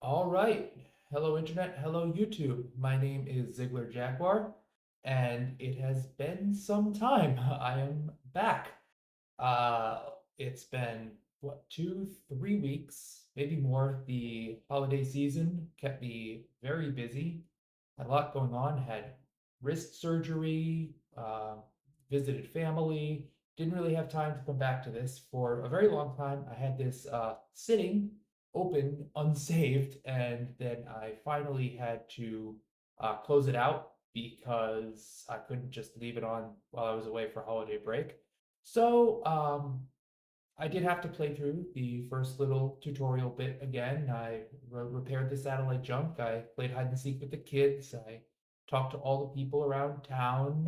All right. Hello, Internet. Hello, YouTube. My name is Ziegler Jaguar, and it has been some time. I am back. Uh, it's been, what, 2, 3 weeks, maybe more. The holiday season kept me very busy. Had a lot going on. Had wrist surgery, visited family. Didn't really have time to come back to this for a very long time. I had this sitting open unsaved, and then I finally had to close it out because I couldn't just leave it on while I was away for holiday break. So I did have to play through the first little tutorial bit again. I repaired the satellite junk. I played hide and seek with the kids. I talked to all the people around town,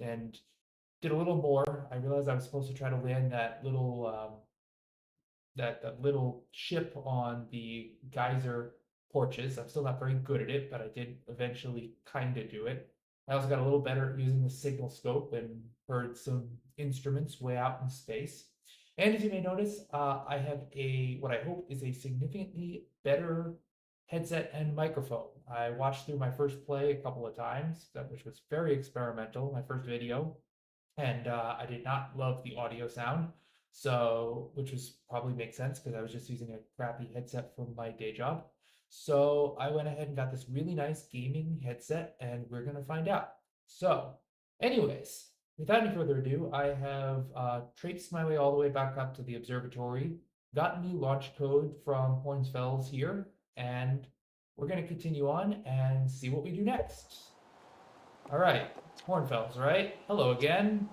and did a little more. I realized I was supposed to try to land that little ship on the geyser porches. I'm still not very good at it, but I did eventually kind of do it. I also got a little better at using the signal scope and heard some instruments way out in space. And as you may notice, I have what I hope is a significantly better headset and microphone. I watched through my first play a couple of times, which was very experimental, my first video, and I did not love the audio sound. So, which was probably makes sense because I was just using a crappy headset from my day job. So I went ahead and got this really nice gaming headset, and we're gonna find out. So, anyways, without any further ado, I have traipsed my way all the way back up to the observatory, gotten new launch code from Hornsfels here, and we're gonna continue on and see what we do next. All right, Hornfels, right? Hello again.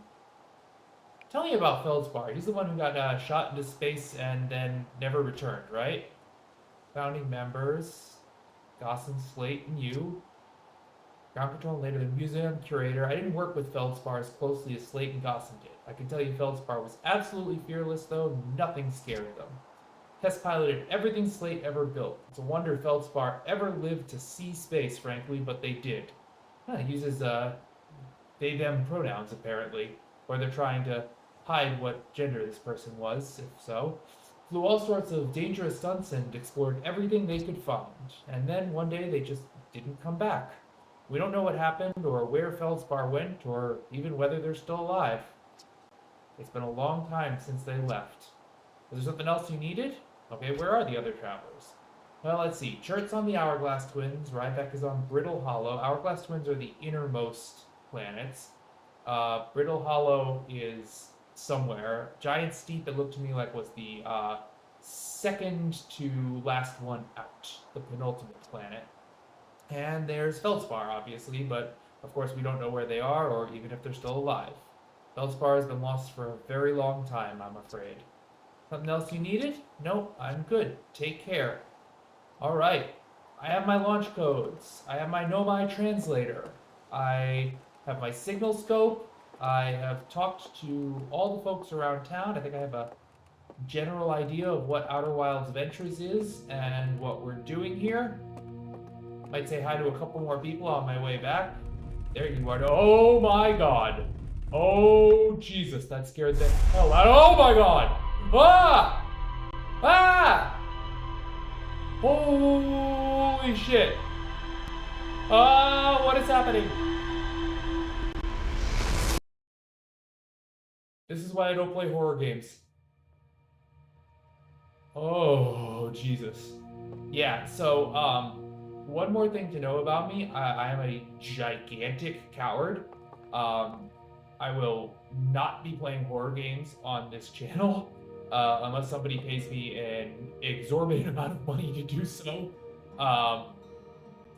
Tell me about Feldspar. He's the one who got shot into space and then never returned, right? Founding members, Gaussen, Slate, and you. Ground control, later the museum curator. I didn't work with Feldspar as closely as Slate and Gaussen did. I can tell you Feldspar was absolutely fearless, though. Nothing scared them. Test piloted everything Slate ever built. It's a wonder Feldspar ever lived to see space, frankly, but they did. He uses they them pronouns apparently, or they're trying to hide what gender this person was, if so. Flew all sorts of dangerous stunts and explored everything they could find. And then one day they just didn't come back. We don't know what happened, or where Feldspar went, or even whether they're still alive. It's been a long time since they left. Was there something else you needed? Okay, where are the other travelers? Well, let's see. Chert's on the Hourglass Twins. Ryback is on Brittle Hollow. Hourglass Twins are the innermost planets. Brittle Hollow is somewhere. Giant Steep, it looked to me like was the second to last one out, the penultimate planet. And there's Feldspar, obviously, but of course we don't know where they are or even if they're still alive. Feldspar has been lost for a very long time, I'm afraid. Something else you needed? Nope, I'm good. Take care. Alright, I have my launch codes. I have my Nomai translator. I have my signal scope. I have talked to all the folks around town. I think I have a general idea of what Outer Wilds Ventures is and what we're doing here. Might say hi to a couple more people on my way back. There you are. Oh my god. Oh Jesus, that scared the hell out. Oh my god. Ah! Ah! Holy shit. Ah, what is happening? This is why I don't play horror games. Oh, Jesus. Yeah, so, one more thing to know about me. I am a gigantic coward. Um, I will not be playing horror games on this channel, unless somebody pays me an exorbitant amount of money to do so. I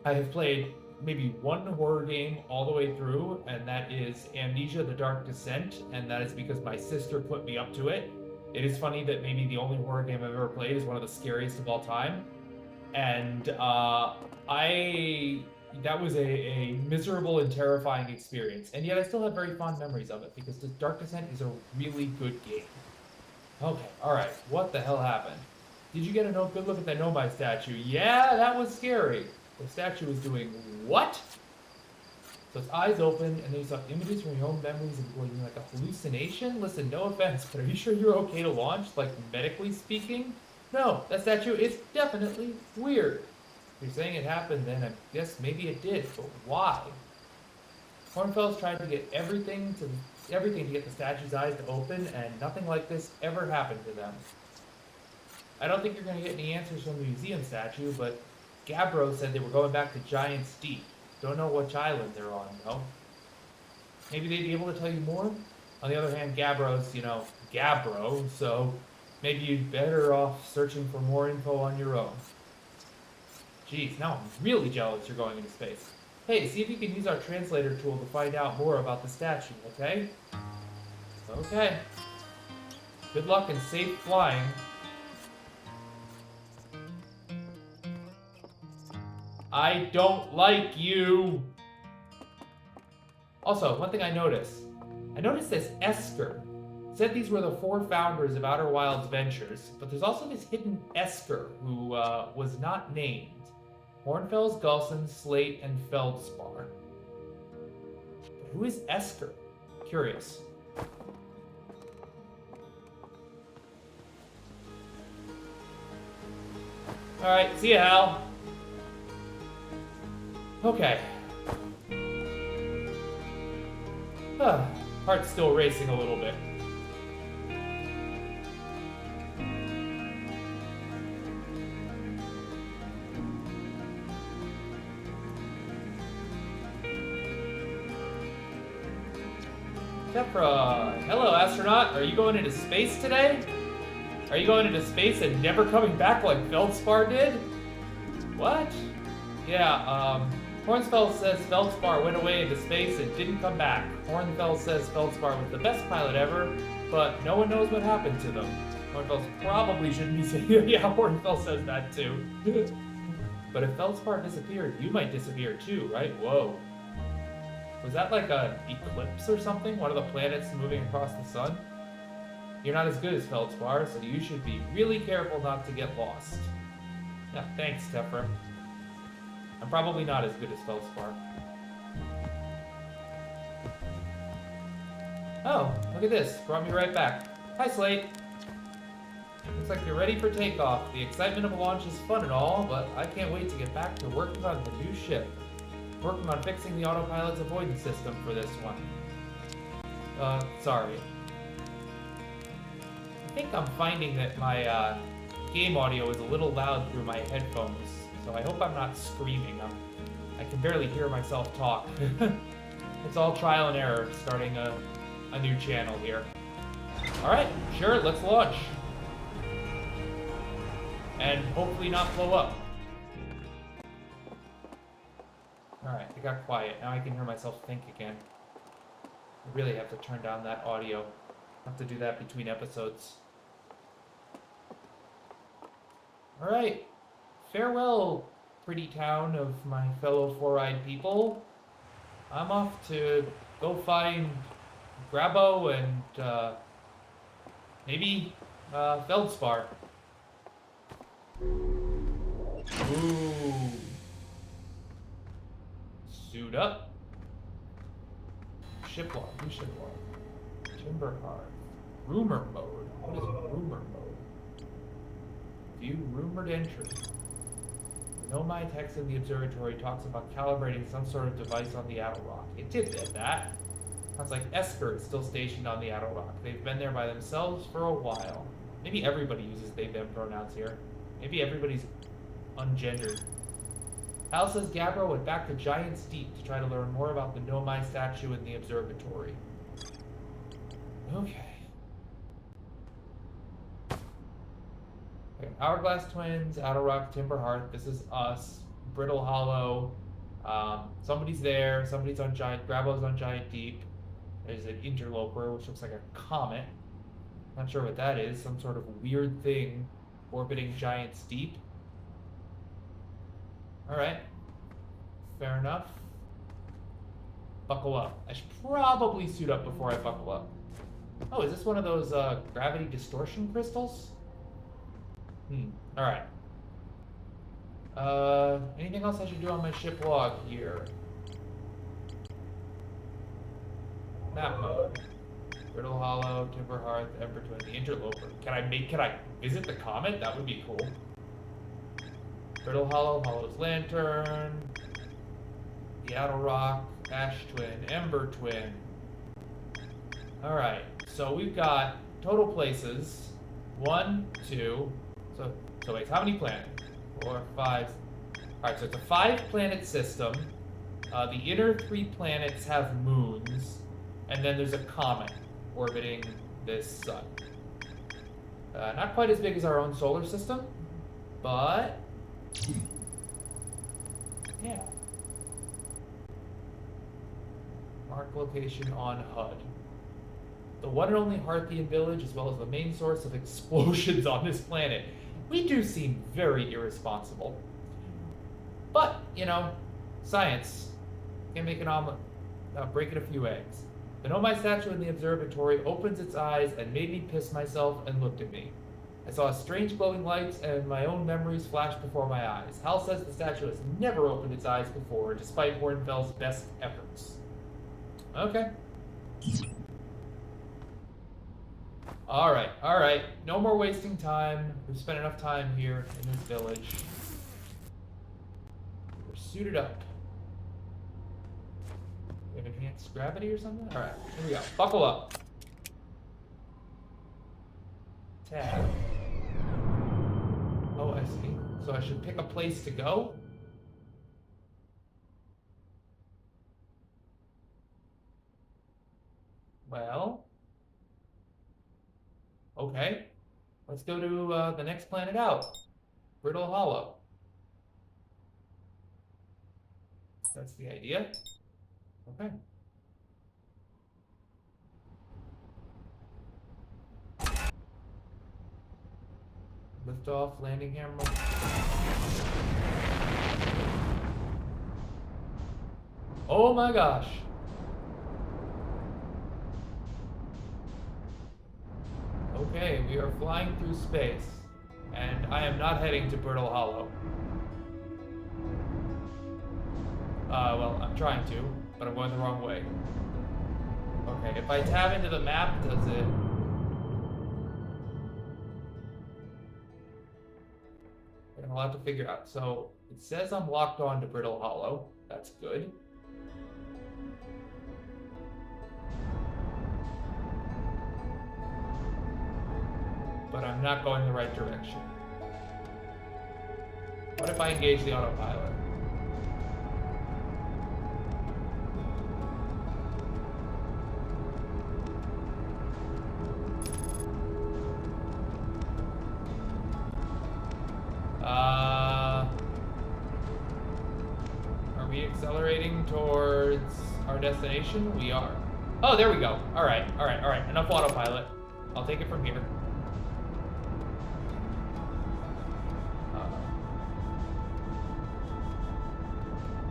have played maybe one horror game all the way through, and that is Amnesia: The Dark Descent, and that is because my sister put me up to it. It is funny that maybe the only horror game I've ever played is one of the scariest of all time, and I that was a miserable and terrifying experience, and yet I still have very fond memories of it because The Dark Descent is a really good game. Okay, all right, what the hell happened? Did you get a good look at that Nomai statue? Yeah, that was scary. The statue was doing what? So its eyes open, and then you saw images from your own memories and going like a hallucination? Listen, no offense, but are you sure you're okay to launch, like medically speaking? No, that statue is definitely weird. If you're saying it happened, then I guess maybe it did, but why? Hornfels tried to get everything to get the statue's eyes to open, and nothing like this ever happened to them. I don't think you're going to get any answers from the museum statue, but Gabbro said they were going back to Giant's Deep. Don't know which island they're on, though. Maybe they'd be able to tell you more? On the other hand, Gabbro's, Gabbro, so maybe you'd better off searching for more info on your own. Geez, now I'm really jealous you're going into space. Hey, see if you can use our translator tool to find out more about the statue, okay? Okay. Good luck and safe flying. I don't like you! Also, one thing I noticed this Esker. It said these were the 4 founders of Outer Wilds Ventures, but there's also this hidden Esker who was not named. Hornfels, Gulson, Slate, and Feldspar. But who is Esker? Curious. Alright, see ya, Hal. Okay. Heart's still racing a little bit. Tephra, hello astronaut, are you going into space today? Are you going into space and never coming back like Feldspar did? What? Yeah, Hornfels says Feldspar went away into space and didn't come back. Hornfels says Feldspar was the best pilot ever, but no one knows what happened to them. Hornfels probably shouldn't be saying yeah, Hornfels says that too. But if Feldspar disappeared, you might disappear too, right? Whoa. Was that like an eclipse or something? One of the planets moving across the sun? You're not as good as Feldspar, so you should be really careful not to get lost. Yeah, thanks, Tephra. I'm probably not as good as Feldspar. Oh, look at this. Brought me right back. Hi, Slate. Looks like you're ready for takeoff. The excitement of a launch is fun and all, but I can't wait to get back to working on the new ship. Working on fixing the autopilot's avoidance system for this one. Sorry. I think I'm finding that my game audio is a little loud through my headphones, so I hope I'm not screaming. I can barely hear myself talk. It's all trial and error starting a new channel here. Alright, sure, let's launch. And hopefully not blow up. Alright, it got quiet. Now I can hear myself think again. I really have to turn down that audio. I have to do that between episodes. Alright. Farewell, pretty town of my fellow four-eyed people. I'm off to go find Grabo and, maybe, Feldspar. Ooh. Suit up. Ship log, new ship log. Timber hard. Rumor mode. What is rumor mode? View rumored entry. No, my text in the observatory talks about calibrating some sort of device on the Addle Rock. It did that. Sounds like Esker is still stationed on the Addle Rock. They've been there by themselves for a while. Maybe everybody uses they, them pronouns here. Maybe everybody's ungendered. Hal says Gabbro went back to Giant's Deep to try to learn more about the Nomai statue in the observatory. Okay. Hourglass Twins, Outer Rock, Timber Hearth, this is us, Brittle Hollow, somebody's there, somebody's on Giant, Grabo's on Giant Deep, there's an interloper, which looks like a comet, not sure what that is, some sort of weird thing orbiting Giant's Deep. Alright, fair enough. Buckle up. I should probably suit up before I buckle up. Oh, is this one of those gravity distortion crystals? Alright. Anything else I should do on my ship log here? Map mode. Brittle Hollow, Timber Hearth, Ember Twin, the Interloper. Can I visit the comet? That would be cool. Brittle Hollow, Hollow's Lantern, Seattle Rock, Ash Twin, Ember Twin. Alright, so we've got total places. 1, 2. So wait, how many planets? 4, 5. Alright, so it's a 5-planet system. The inner 3 planets have moons, and then there's a comet orbiting this sun. Not quite as big as our own solar system, but yeah. Mark location on HUD. The one and only Harthian village, as well as the main source of explosions on this planet. We do seem very irresponsible. But, you know, science can make an omelet without breaking a few eggs. The Nomai statue in the observatory opens its eyes and made me piss myself and looked at me. I saw strange glowing lights and my own memories flashed before my eyes. Hal says the statue has never opened its eyes before, despite Hornfell's best efforts. Okay. Alright. No more wasting time. We've spent enough time here in this village. We're suited up. We have enhanced gravity or something? Alright, here we go. Buckle up. Tab. Oh, I see. So I should pick a place to go? Well... Okay. Let's go to the next planet out. Brittle Hollow. That's the idea. Okay. Lift off, landing hammer. Oh my gosh. Okay, we are flying through space, and I am not heading to Brittle Hollow. Well, I'm trying to, but I'm going the wrong way. Okay, if I tab into the map, does it... I'll have to figure out. So, it says I'm locked on to Brittle Hollow. That's good. But I'm not going the right direction. What if I engage the autopilot? Are we accelerating towards our destination? We are. Oh, there we go. Alright. Enough autopilot. I'll take it from here.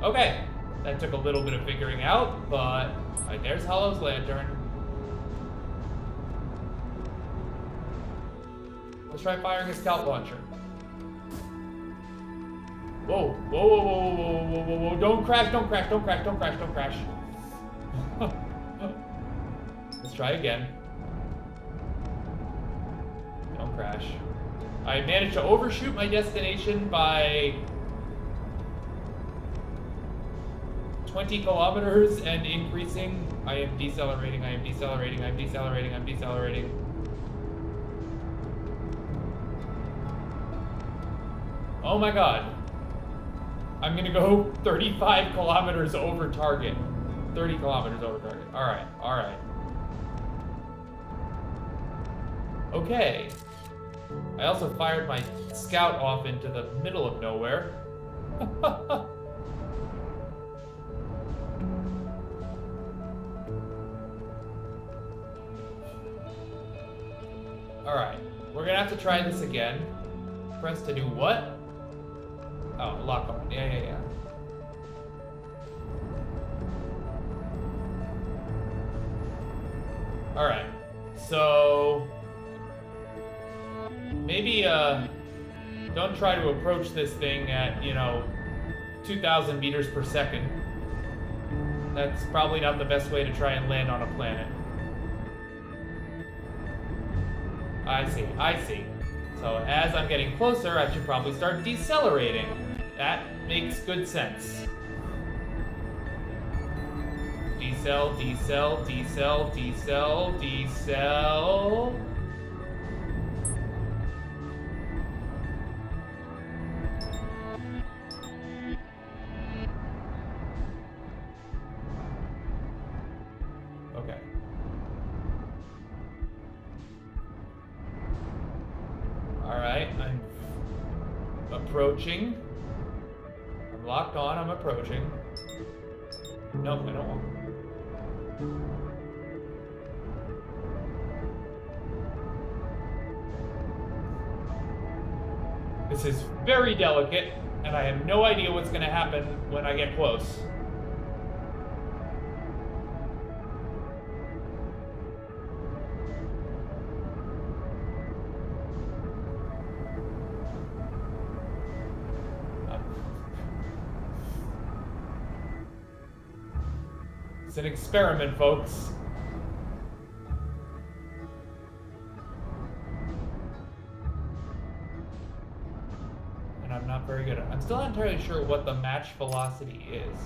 Okay, that took a little bit of figuring out, but right, there's Hollow's Lantern. Let's try firing a scout launcher. Whoa. Don't crash. Let's try again. Don't crash. I managed to overshoot my destination by 20 kilometers and increasing. I am decelerating. Oh my god. I'm gonna go 35 kilometers over target. 30 kilometers over target. Alright. Okay. I also fired my scout off into the middle of nowhere. Alright, we're gonna have to try this again. Press to do what? Oh, lock on. Yeah. Alright, so... maybe, don't try to approach this thing at, 2,000 meters per second. That's probably not the best way to try and land on a planet. I see, I see. So as I'm getting closer, I should probably start decelerating. That makes good sense. Decel, decel, decel, decel, decel. Okay. Alright, I'm approaching. I'm locked on, I'm approaching. Nope, I don't want. This is very delicate, and I have no idea what's going to happen when I get close. It's an experiment, folks. And I'm not very good at it. I'm still not entirely sure what the match velocity is.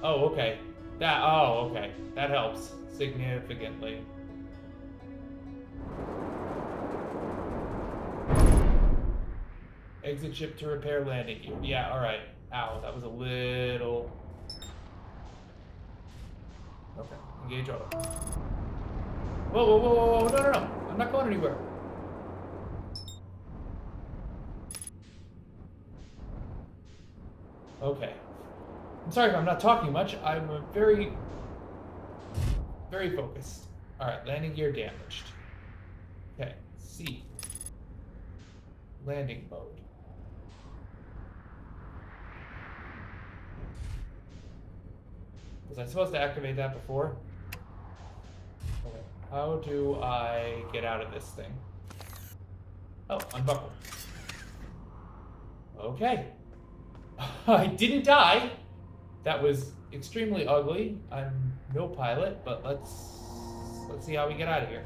Oh, okay. Okay. That helps significantly. Exit ship to repair landing gear. Yeah, alright. Ow, that was a little... Okay, engage auto. Whoa, whoa, whoa, whoa, whoa, no. I'm not going anywhere. Okay. I'm sorry if I'm not talking much. I'm very focused. Alright, landing gear damaged. Okay, C. Landing mode. Was I supposed to activate that before? Okay. How do I get out of this thing? Oh, unbuckle. Okay. I didn't die. That was extremely ugly. I'm no pilot, but let's see how we get out of here.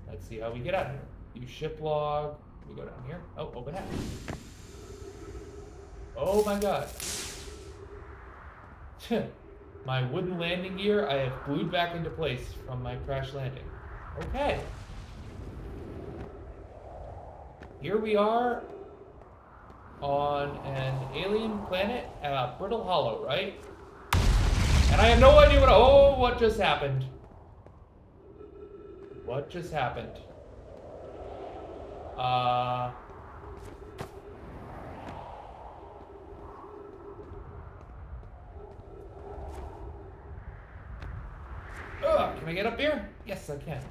Let's see how we get out of here. Use ship log. We go down here. Oh, open hatch. Oh my god. My wooden landing gear I have glued back into place from my crash landing. Okay. Here we are on an alien planet, Brittle Hollow, right? And I have no idea what just happened. What just happened? Can I get up here? Yes, I can.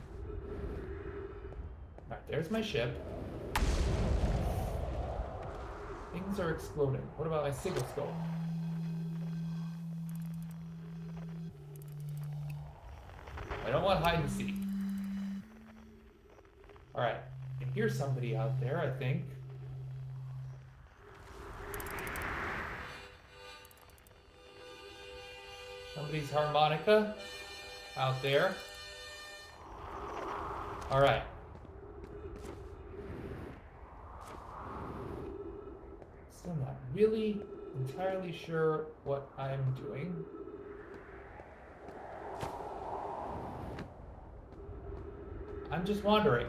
Alright, there's my ship. Things are exploding. What about my signal scope? I don't want hide and seek. Alright, I can hear somebody out there, I think. Somebody's harmonica out there. Alright. Still not really entirely sure what I'm doing. I'm just wandering.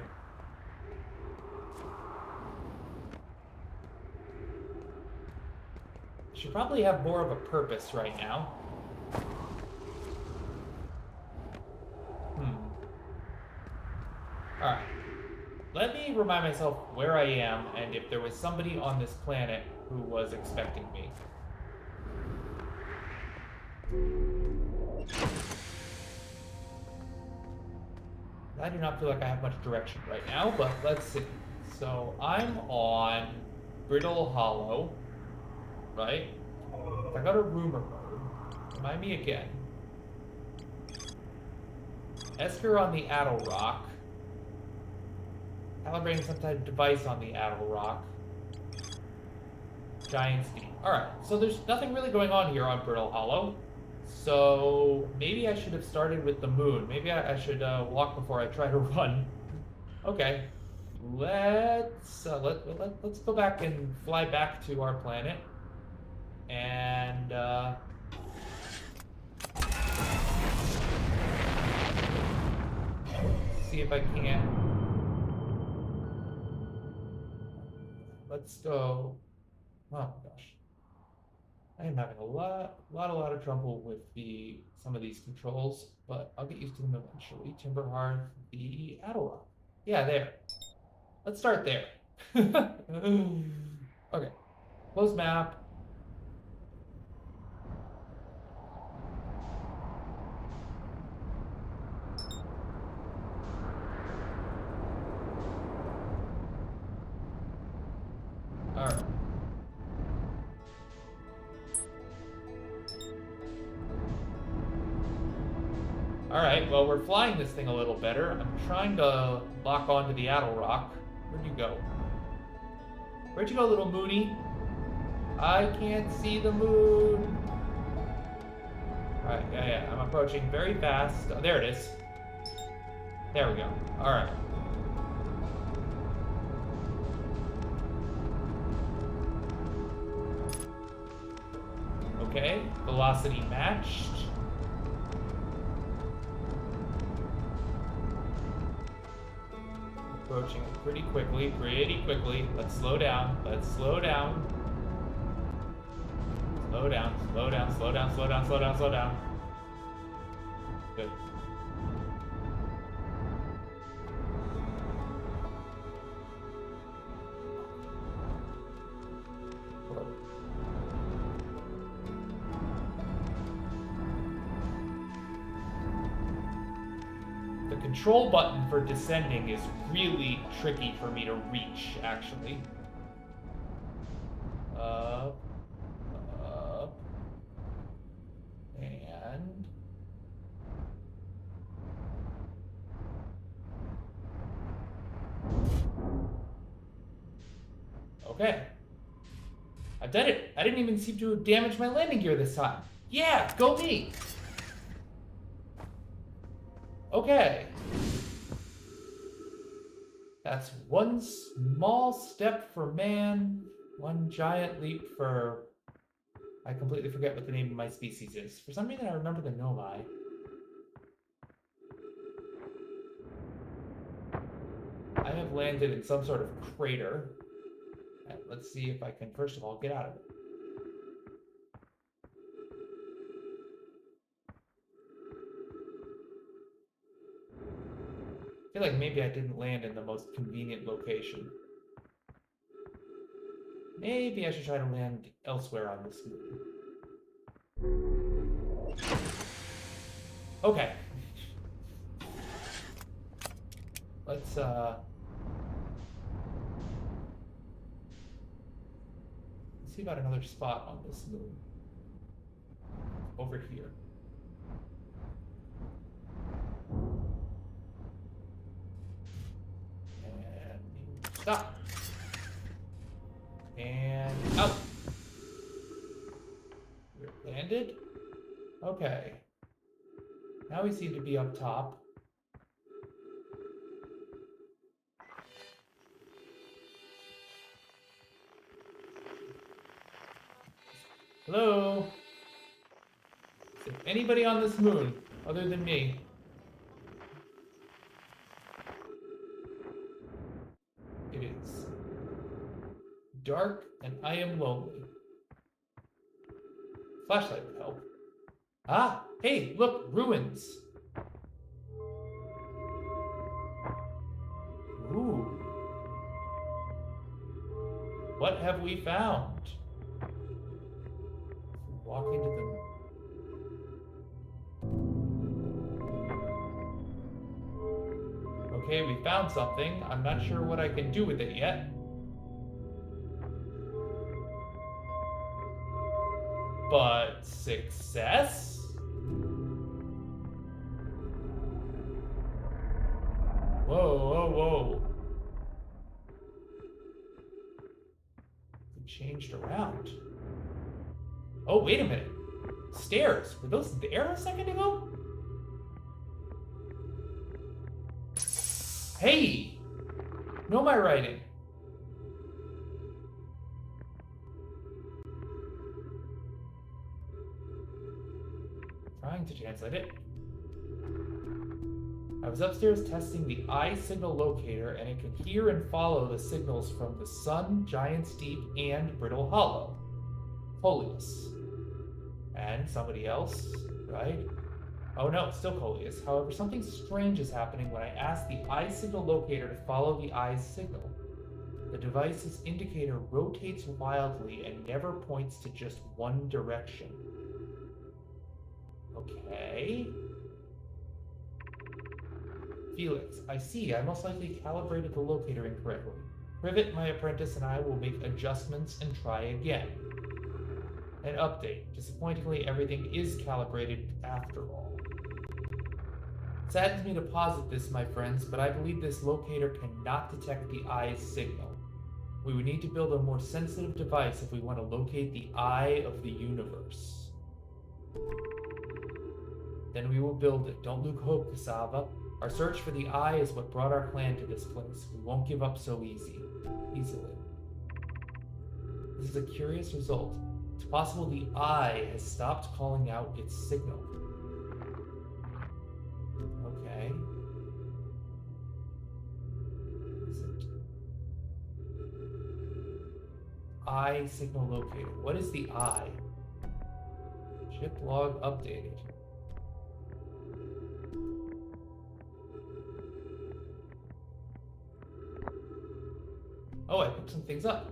Should probably have more of a purpose right now. Alright. Let me remind myself where I am and if there was somebody on this planet who was expecting me. I do not feel like I have much direction right now, but let's see. So I'm on Brittle Hollow, right? If I go to rumor mode, remind me again. Esker on the Addle Rock. Calibrating some type of device on the Addle Rock. Giant Steam. Alright, so there's nothing really going on here on Brittle Hollow. So maybe I should have started with the moon. Maybe I should walk before I try to run. Okay, let's go back and fly back to our planet and see if I can. Let's go. Oh my gosh, I am having a lot of trouble with some of these controls, but I'll get used to them eventually. Timber Hearth, the Adderall. Yeah, there. Let's start there. Okay, close map. All right. All right, well, we're flying this thing a little better. I'm trying to lock onto the Addle Rock. Where'd you go? Where'd you go, little Mooney? I can't see the moon. All right, yeah, I'm approaching very fast. Oh, there it is. There we go. All right. Okay, velocity matched. Approaching it pretty quickly. Let's slow down. Slow down. Good. The control button for descending is really tricky for me to reach, actually. Up. And... okay. I did it. I didn't even seem to damage my landing gear this time. Yeah, go me. Okay. That's one small step for man, one giant leap for... I completely forget what the name of my species is. For some reason, I remember the Nomai. I have landed in some sort of crater. And let's see if I can, first of all, get out of it. I feel like maybe I didn't land in the most convenient location. Maybe I should try to land elsewhere on this moon. Okay. Let's see about another spot on this moon. Over here. And stop. And out. We're landed. Okay. Now we seem to be up top. Hello? Is there anybody on this moon other than me? It is dark and I am lonely. Flashlight would help. Ah, hey, look, ruins. Ooh. What have we found? Walk into the... okay, we found something. I'm not sure what I can do with it yet. But success? Whoa. It changed around. Oh, wait a minute. Stairs. Were those there a second ago? Hey! Know my writing. Trying to translate it. I was upstairs testing the eye signal locator, and it can hear and follow the signals from the sun, Giant's Deep, and Brittle Hollow. Coleus. And somebody else, right? Oh no, it's still Coleus. However, something strange is happening when I ask the eye signal locator to follow the eye's signal. The device's indicator rotates wildly and never points to just one direction. Okay. Felix, I see. I most likely calibrated the locator incorrectly. Privet, my apprentice, and I will make adjustments and try again. An update. Disappointingly, everything is calibrated after all. It saddens me to posit this, my friends, but I believe this locator cannot detect the eye's signal. We would need to build a more sensitive device if we want to locate the eye of the universe. Then we will build it. Don't lose hope, Cassava. Our search for the eye is what brought our clan to this place. We won't give up so easily. This is a curious result. It's possible the eye has stopped calling out its signal. Okay. What is it? Eye signal locator. What is the eye? Ship log updated. Oh, I picked some things up.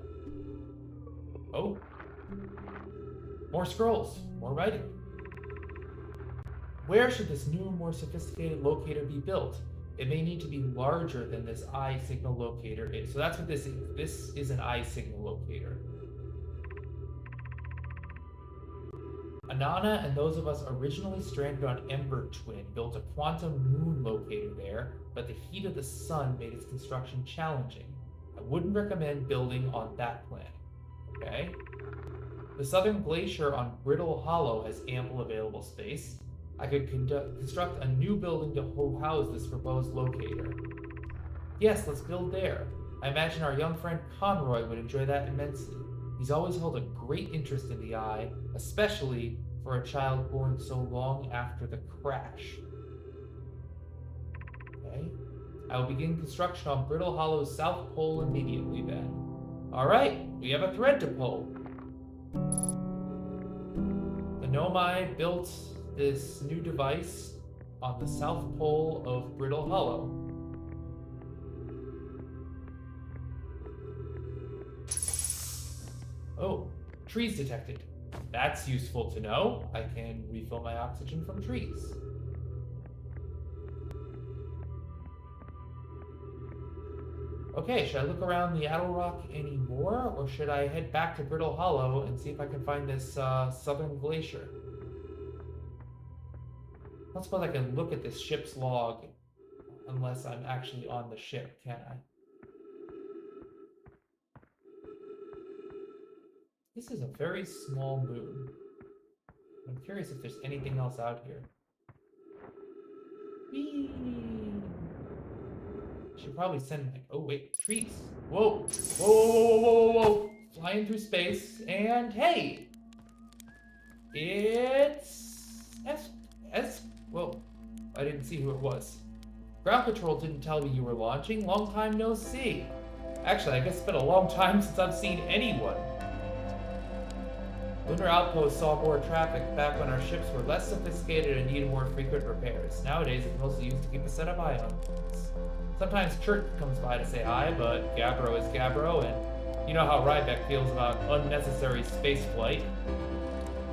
Oh. More scrolls. More writing. Where should this new, more sophisticated locator be built? It may need to be larger than this eye signal locator is. So that's what this is. This is an eye signal locator. Anana and those of us originally stranded on Ember Twin built a quantum moon locator there, but the heat of the sun made its construction challenging. I wouldn't recommend building on that planet. Okay? The southern glacier on Brittle Hollow has ample available space. I could construct a new building to house this proposed locator. Yes, let's build there. I imagine our young friend Conroy would enjoy that immensely. He's always held a great interest in the eye, especially for a child born so long after the crash. Okay. I will begin construction on Brittle Hollow's south pole immediately then. Alright, we have a thread to pull. The Nomai built this new device on the south pole of Brittle Hollow. Oh, trees detected. That's useful to know. I can refill my oxygen from trees. Okay, should I look around the Addle Rock anymore, or should I head back to Brittle Hollow and see if I can find this southern glacier? I don't suppose I can look at this ship's log unless I'm actually on the ship, can I? This is a very small moon. I'm curious if there's anything else out here. Whee! Should probably send like, oh wait, trees. Whoa, whoa, whoa, whoa, whoa, whoa. Flying through space, and hey! It's... Whoa, I didn't see who it was. Ground Control didn't tell me you were launching. Long time no see. Actually, I guess it's been a long time since I've seen anyone. Lunar Outpost saw more traffic back when our ships were less sophisticated and needed more frequent repairs. Nowadays, it's mostly used to keep a set of eye on things. Sometimes Chert comes by to say hi, but Gabbro is Gabbro, and you know how Rybeck feels about unnecessary space flight.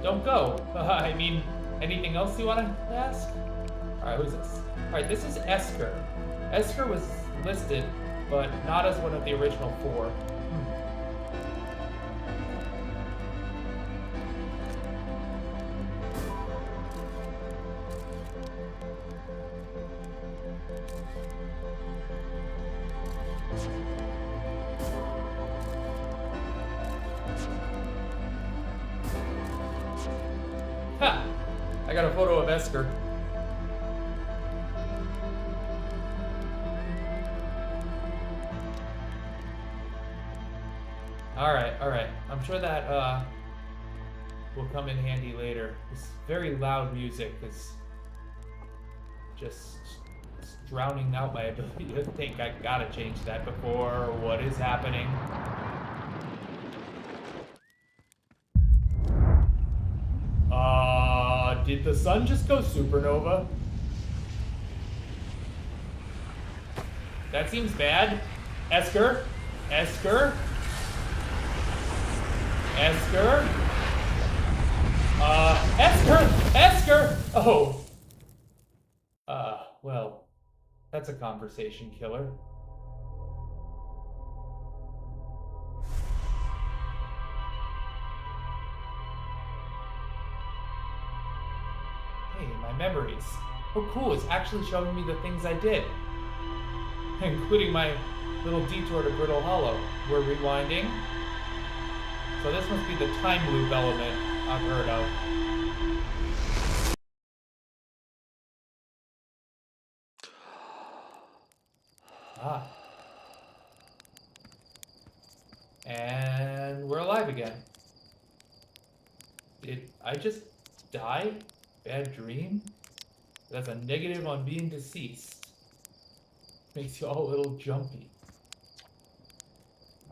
Don't go. I mean, anything else you want to ask? Alright, who's this? Alright, this is Esker. Esker was listed, but not as one of the original four. Ha! I got a photo of Esker. Alright. I'm sure that will come in handy later. This very loud music is just drowning out my ability to think. I gotta change that before. What is happening? Did the sun just go supernova? That seems bad. Esker? Esker? Esker? Esker! Esker! Oh. Well, that's a conversation killer. Hey, my memories. Oh, cool, it's actually showing me the things I did. Including my little detour to Brittle Hollow. We're rewinding. So this must be the time loop element I've heard of. Ah. And we're alive again. Did I just die? Bad dream? That's a negative on being deceased. Makes you all a little jumpy.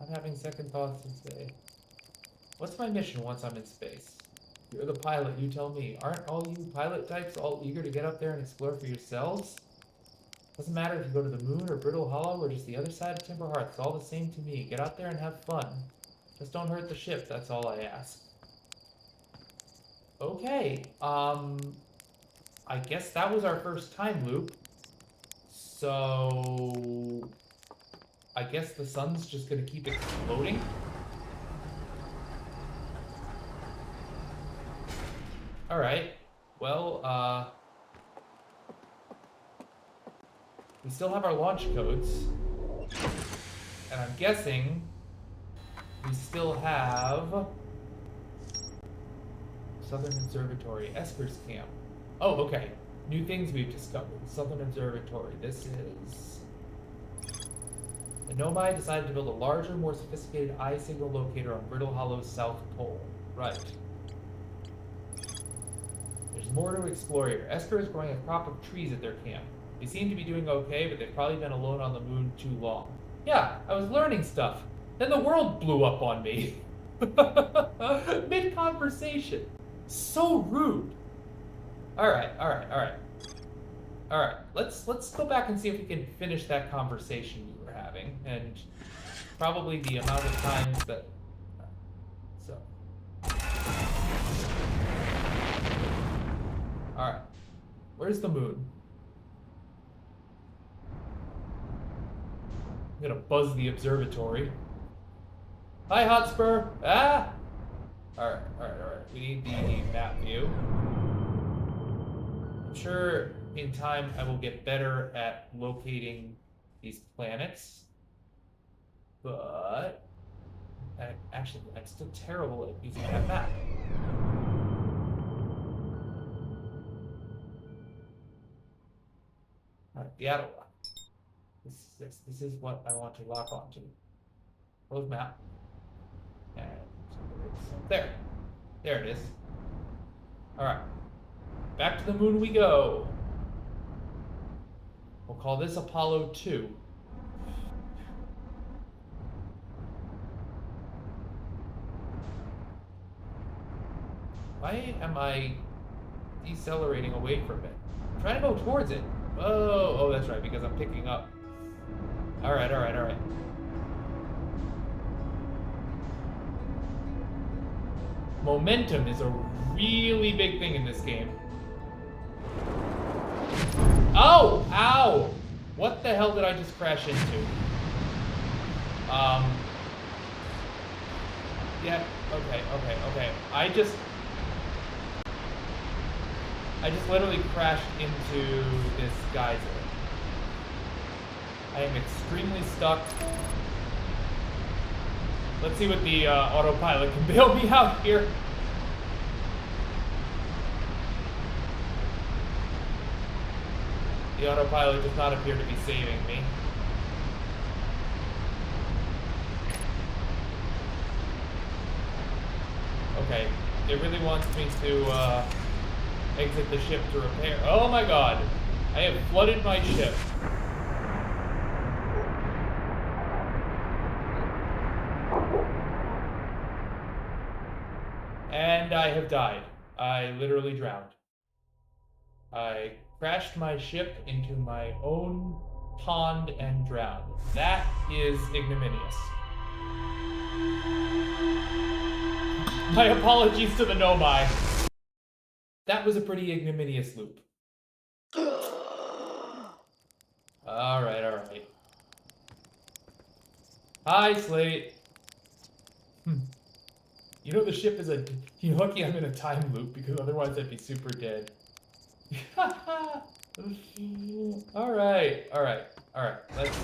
I'm having second thoughts today. What's my mission once I'm in space? You're the pilot, you tell me. Aren't all you pilot types all eager to get up there and explore for yourselves? Doesn't matter if you go to the moon or Brittle Hollow or just the other side of Timber Hearth. It's all the same to me. Get out there and have fun. Just don't hurt the ship, that's all I ask. Okay, I guess that was our first time loop. So I guess the sun's just gonna keep exploding. Alright, well, we still have our launch codes. And I'm guessing we still have Southern Observatory, Esper's Camp. Oh, okay. New things we've discovered. Southern Observatory. This is... The Nomai decided to build a larger, more sophisticated eye signal locator on Brittle Hollow's south pole. Right. There's more to explore here. Esker is growing a crop of trees at their camp. They seem to be doing okay, but they've probably been alone on the moon too long. Yeah, I was learning stuff. Then the world blew up on me. Mid-conversation. So rude. Alright. Let's go back and see if we can finish that conversation we were having. And probably the amount of times that... So. Alright. Where's the moon? I'm gonna buzz the observatory. Hi, Hotspur! Ah! Alright. We need the map view. I'm sure in time I will get better at locating these planets. But... Actually, I'm still terrible at using that map. Alright, the auto lock. This is what I want to lock onto. Close map. And there. There it is. Alright. Back to the moon we go. We'll call this Apollo 2. Why am I decelerating away from it? I'm trying to go towards it. Oh, that's right, because I'm picking up. Alright. Momentum is a really big thing in this game. Oh! Ow! What the hell did I just crash into? Yeah, okay. I just literally crashed into this geyser. I am extremely stuck. Let's see what the autopilot can bail me out here. The autopilot does not appear to be saving me. Okay, it really wants me to exit the ship to repair. Oh my god! I have flooded my ship. And I have died. I literally drowned. I crashed my ship into my own pond and drowned. That is ignominious. My apologies to the Nomai. That was a pretty ignominious loop. Alright, alright. Hi, Slate. You know the ship is You're lucky I'm in a time loop, because otherwise I'd be super dead. Alright, alright, alright. Let's...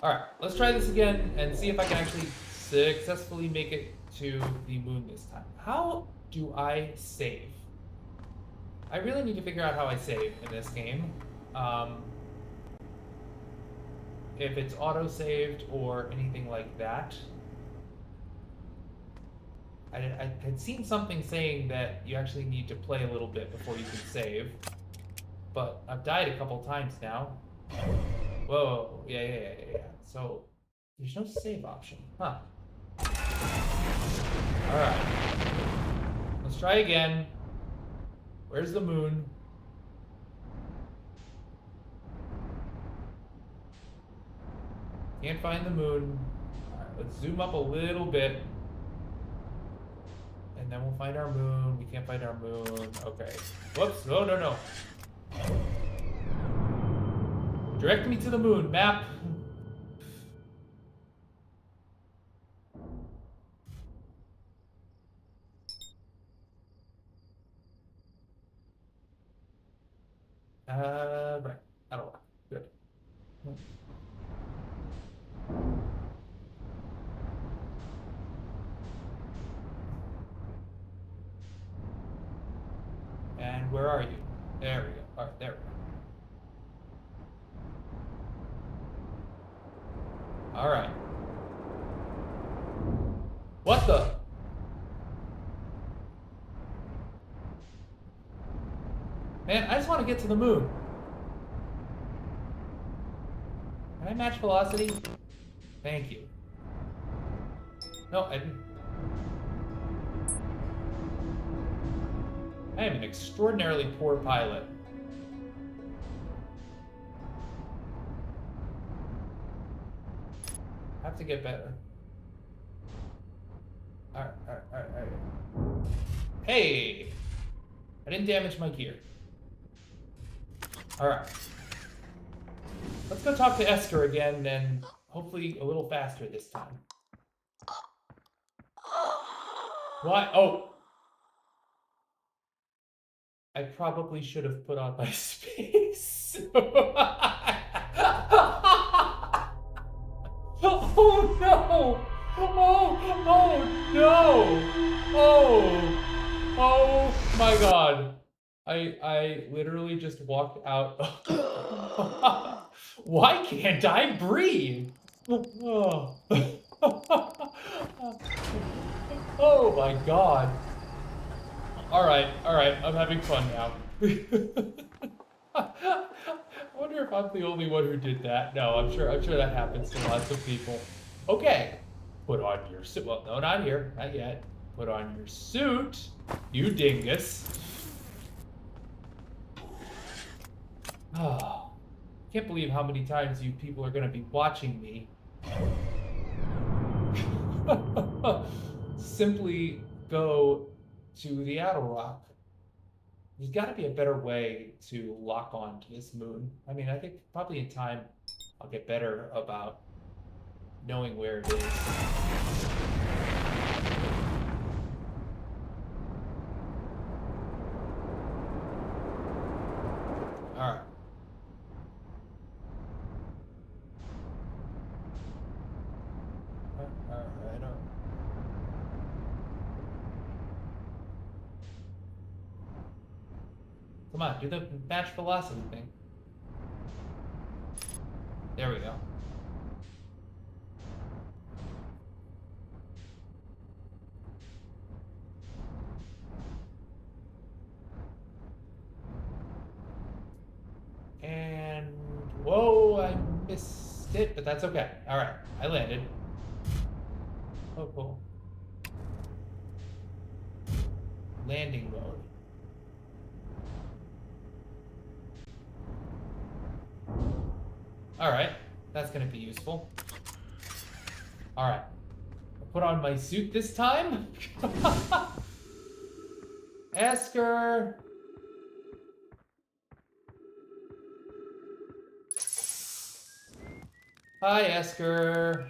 Alright, let's try this again and see if I can actually successfully make it to the moon this time. How do I save? I really need to figure out how I save in this game. If it's auto-saved or anything like that. I had seen something saying that you actually need to play a little bit before you can save. But I've died a couple times now. Whoa, yeah. So, there's no save option, huh? Alright. Let's try again. Where's the moon? Can't find the moon. Alright, let's zoom up a little bit. And then we'll find our moon. We can't find our moon. Okay. Whoops. No. Direct me to the moon, map. Right. That'll work. Good. And where are you? There we go. Alright, there we go. Alright. What the? Man, I just want to get to the moon. Can I match velocity? Thank you. No, I didn't. I am an extraordinarily poor pilot. I have to get better. Alright. Hey! I didn't damage my gear. Alright. Let's go talk to Esther again, and hopefully a little faster this time. Why? Oh! I probably should have put on my space. Oh no! Oh no! Oh my god. I literally just walked out. Why can't I breathe? Oh. Oh my god. Alright, I'm having fun now. I wonder if I'm the only one who did that. No, I'm sure that happens to lots of people. Okay. Put on your suit. Well, no, not here. Not yet. Put on your suit, you dingus. Oh, can't believe how many times you people are going to be watching me. Simply go to the outer rock. There's got to be a better way to lock on to this moon. I mean, I think probably in time I'll get better about knowing where it is. All right. Come on, do the match velocity thing. There we go. And whoa, I missed it, but that's okay. All right, I landed. Oh, cool. Landing mode. All right, that's gonna be useful. All right, I'll put on my suit this time. Esker. Hi, Esker.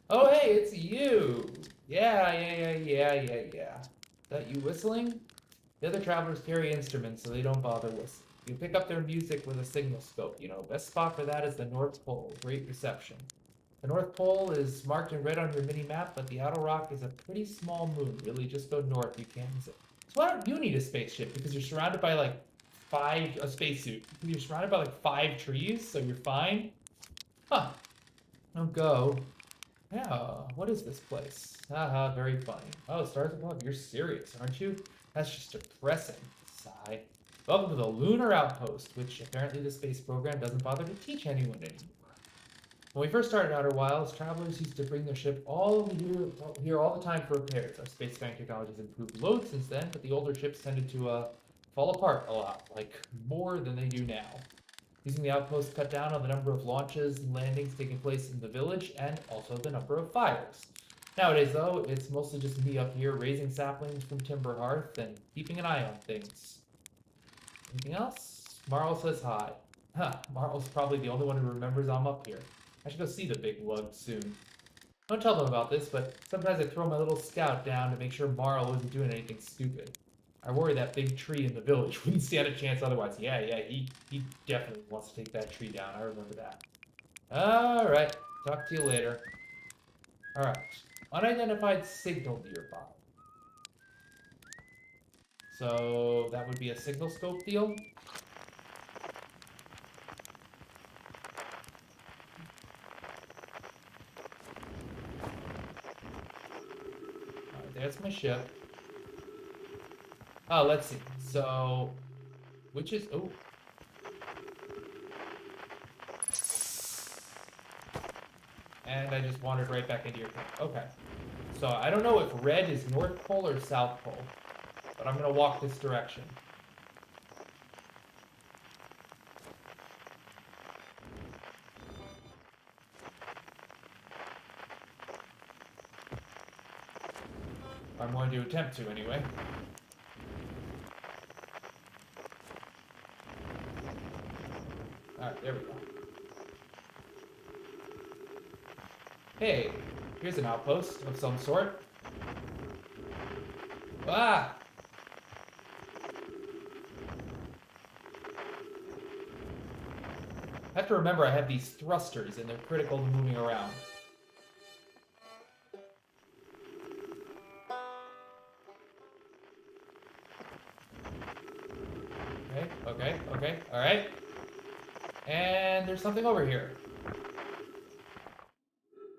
Oh, hey, it's you. Yeah. Is that you whistling? The other travelers carry instruments, so they don't bother whistling. You pick up their music with a signal scope. You know, best spot for that is the North Pole. Great reception. The North Pole is marked in red on your mini map, but the outer rock is a pretty small moon. Really, just go north. You can't miss it. So why don't you need a spaceship? Because you're surrounded by like a spacesuit. You're surrounded by like 5 trees, so you're fine. Huh. Don't go. Yeah, what is this place? Haha, very funny. Oh, stars above. You're serious, aren't you? That's just depressing. Sigh. Welcome to the lunar outpost, which apparently the space program doesn't bother to teach anyone anymore. When we first started Outer Wilds, travelers used to bring their ship all here all the time for repairs. Our spacefaring technology has improved loads since then, but the older ships tended to fall apart a lot, like more than they do now. Using the outpost cut down on the number of launches and landings taking place in the village, and also the number of fires. Nowadays, though, it's mostly just me up here raising saplings from Timber Hearth and keeping an eye on things. Anything else? Marl says hi. Huh, Marl's probably the only one who remembers I'm up here. I should go see the big lug soon. Don't tell them about this, but sometimes I throw my little scout down to make sure Marl isn't doing anything stupid. I worry that big tree in the village wouldn't stand a chance otherwise. Yeah, he definitely wants to take that tree down. I remember that. Alright, talk to you later. Alright, unidentified signal nearby. So that would be a signal scope deal. Alright, there's my ship. Oh, let's see. So, which is, oh. And I just wandered right back into your camp. Okay. So I don't know if red is North Pole or South Pole, but I'm gonna walk this direction. I'm going to attempt to anyway. Alright, there we go. Hey, here's an outpost of some sort. Ah! I have to remember I have these thrusters and they're critical to moving around. Okay, alright. And there's something over here.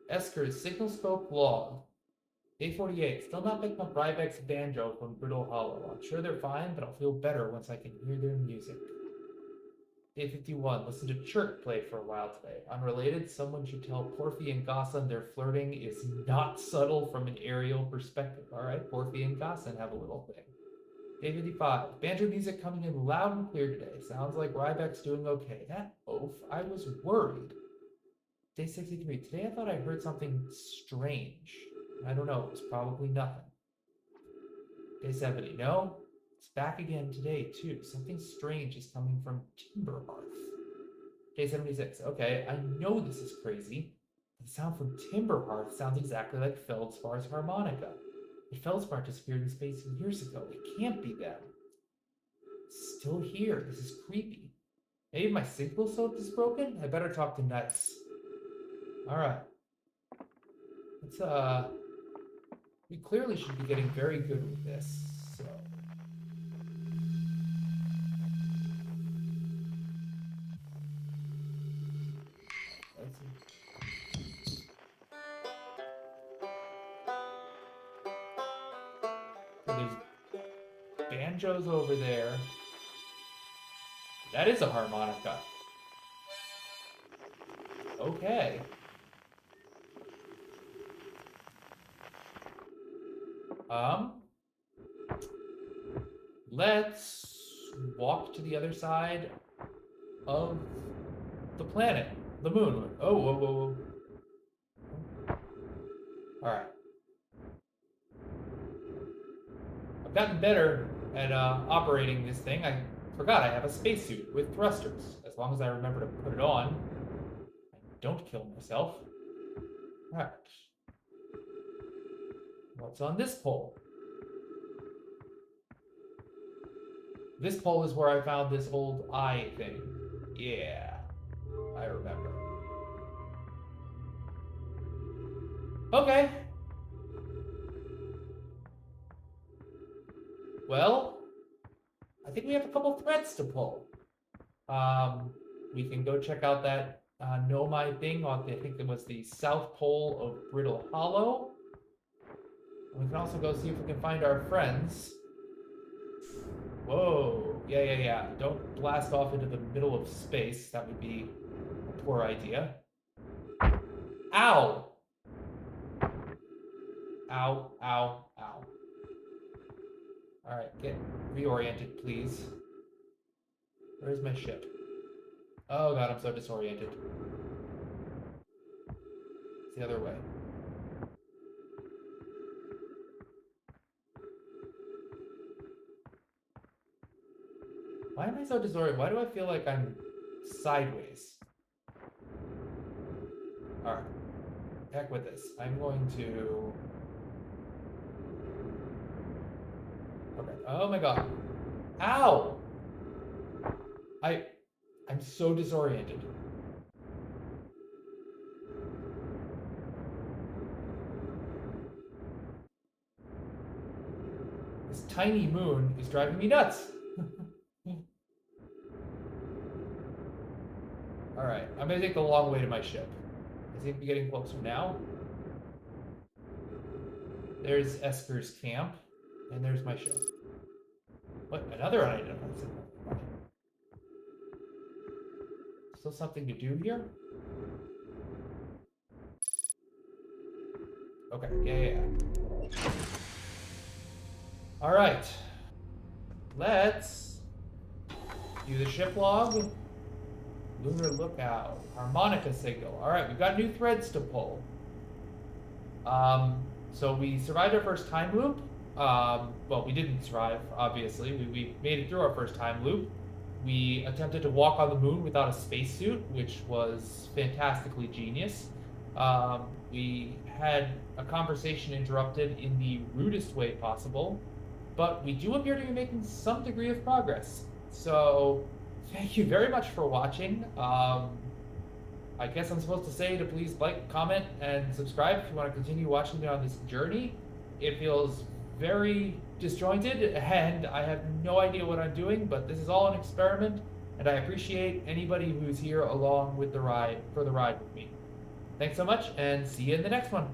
Esker's signal scope log. Day 48. Still not picking up Rybek's banjo from Brittle Hollow. I'm sure they're fine, but I'll feel better once I can hear their music. Day 51. Listen to Chirk play for a while today. Unrelated, someone should tell Porphy and Gossan their flirting is not subtle from an aerial perspective. Alright, Porphy and Gossan have a little thing. Day 55. Banjo music coming in loud and clear today. Sounds like Rybek's doing okay. That oaf, I was worried. Day 63. Today I thought I heard something strange. I don't know, it was probably nothing. Day 70. No, it's back again today, too. Something strange is coming from Timber Hearth. Day 76. Okay, I know this is crazy. The sound from Timber Hearth sounds exactly like Feldspar's harmonica. But Feldspar disappeared in space years ago. It can't be them. It's still here. This is creepy. Maybe my signal soap is broken? I better talk to Nice. Alright. Let's, we clearly should be getting very good with this, so. And there's banjos over there. That is a harmonica. Okay. Let's walk to the other side of the planet, the moon. Oh, whoa, whoa, whoa. All right. I've gotten better at operating this thing. I forgot I have a spacesuit with thrusters. As long as I remember to put it on, I don't kill myself. All right. What's on this pole? This pole is where I found this old eye thing. Yeah, I remember. Okay. Well, I think we have a couple threads to pull. We can go check out that Nomai thing on the, I think it was the South Pole of Brittle Hollow. And we can also go see if we can find our friends. Whoa, yeah. Don't blast off into the middle of space. That would be a poor idea. Ow! Ow, ow, ow. Alright, get reoriented, please. Where's my ship? Oh god, I'm so disoriented. It's the other way. Why am I so disoriented? Why do I feel like I'm sideways? Alright. Heck with this. I'm going to... Okay. Oh my god. Ow! I'm so disoriented. This tiny moon is driving me nuts. Alright, I'm gonna take the long way to my ship. I seem to be getting closer now. There's Esker's camp, and there's my ship. What? Another unidentified signal. Still something to do here? Okay, yeah. Alright. Let's do the ship log. Lunar lookout. Harmonica signal. Alright, we've got new threads to pull. So we survived our first time loop. Well, we didn't survive, obviously. We made it through our first time loop. We attempted to walk on the moon without a spacesuit, which was fantastically genius. We had a conversation interrupted in the rudest way possible, but we do appear to be making some degree of progress. So, thank you very much for watching. I guess I'm supposed to say to please like, comment, and subscribe if you want to continue watching me on this journey. It feels very disjointed, and I have no idea what I'm doing, but this is all an experiment, and I appreciate anybody who's here along with the ride, for the ride with me. Thanks so much, and see you in the next one.